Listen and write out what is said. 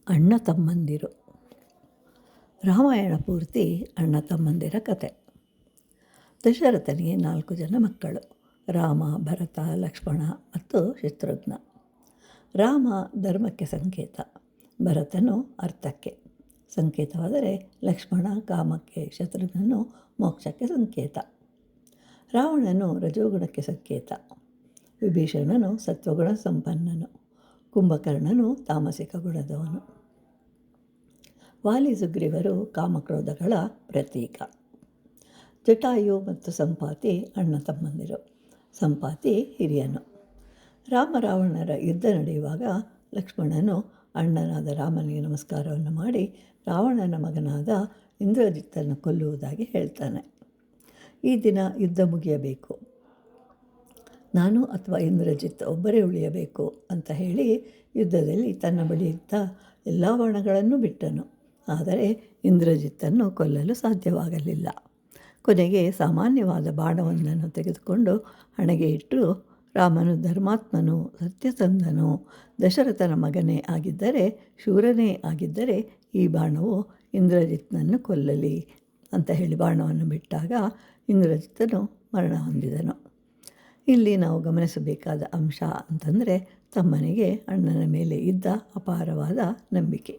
ಅಣ್ಣ ತಮ್ಮಂದಿರು. ರಾಮಾಯಣ ಪೂರ್ತಿ ಅಣ್ಣ ತಮ್ಮಂದಿರ ಕತೆ. ದಶರಥನಿಗೆ 4 ಜನ ಮಕ್ಕಳು: ರಾಮ, ಭರತ, ಲಕ್ಷ್ಮಣ ಮತ್ತು ಶತ್ರುಘ್ನ. ರಾಮ ಧರ್ಮಕ್ಕೆ ಸಂಕೇತ, ಭರತನು ಅರ್ಥಕ್ಕೆ ಸಂಕೇತವಾದರೆ ಲಕ್ಷ್ಮಣ ಕಾಮಕ್ಕೆ, ಶತ್ರುಘ್ನನು ಮೋಕ್ಷಕ್ಕೆ ಸಂಕೇತ. ರಾವಣನು ರಜೋಗುಣಕ್ಕೆ ಸಂಕೇತ, ವಿಭೀಷಣನು ಸತ್ವಗುಣ ಸಂಪನ್ನನು, ಕುಂಭಕರ್ಣನು ತಾಮಸಿಕ ಗುಣದವನು. ವಾಲಿ ಸುಗ್ರೀವರು ಕಾಮಕ್ರೋಧಗಳ ಪ್ರತೀಕ. ಜಟಾಯು ಮತ್ತು ಸಂಪಾತಿ ಅಣ್ಣ ತಮ್ಮಂದಿರು. ಸಂಪಾತಿ ಹಿರಿಯನು. ರಾವಣರ ಯುದ್ಧ ನಡೆಯುವಾಗ ಲಕ್ಷ್ಮಣನು ಅಣ್ಣನಾದ ರಾಮನಿಗೆ ನಮಸ್ಕಾರವನ್ನು ಮಾಡಿ ರಾವಣನ ಮಗನಾದ ಇಂದ್ರಜಿತ್ತನ್ನು ಕೊಲ್ಲುವುದಾಗಿ ಹೇಳ್ತಾನೆ. ಈ ದಿನ ಯುದ್ಧ ಮುಗಿಯಬೇಕು, ನಾನು ಅಥವಾ ಇಂದ್ರಜಿತ್ ಒಬ್ಬರೇ ಉಳಿಯಬೇಕು ಅಂತ ಹೇಳಿ ಯುದ್ಧದಲ್ಲಿ ತನ್ನ ಬಳಿ ಇದ್ದ ಎಲ್ಲ ಬಾಣಗಳನ್ನು ಬಿಟ್ಟನು. ಆದರೆ ಇಂದ್ರಜಿತ್ತನ್ನು ಕೊಲ್ಲಲು ಸಾಧ್ಯವಾಗಲಿಲ್ಲ. ಕೊನೆಗೆ ಸಾಮಾನ್ಯವಾದ ಬಾಣವೊಂದನ್ನು ತೆಗೆದುಕೊಂಡು ಹಣೆಗೆ ಇಟ್ಟು, ರಾಮನು ಧರ್ಮಾತ್ಮನು, ಸತ್ಯಸಂಧನು, ದಶರಥನ ಮಗನೇ ಆಗಿದ್ದರೆ, ಶೂರನೇ ಆಗಿದ್ದರೆ ಈ ಬಾಣವು ಇಂದ್ರಜಿತ್ನನ್ನು ಕೊಲ್ಲಲಿ ಅಂತ ಹೇಳಿ ಬಾಣವನ್ನು ಬಿಟ್ಟಾಗ ಇಂದ್ರಜಿತ್ತನು ಮರಣ ಹೊಂದಿದನು. ಇಲ್ಲಿ ನಾವು ಗಮನಿಸಬೇಕಾದ ಅಂಶ ಅಂತಂದರೆ ತಮ್ಮನಿಗೆ ಅಣ್ಣನ ಮೇಲೆ ಇದ್ದ ಅಪಾರವಾದ ನಂಬಿಕೆ.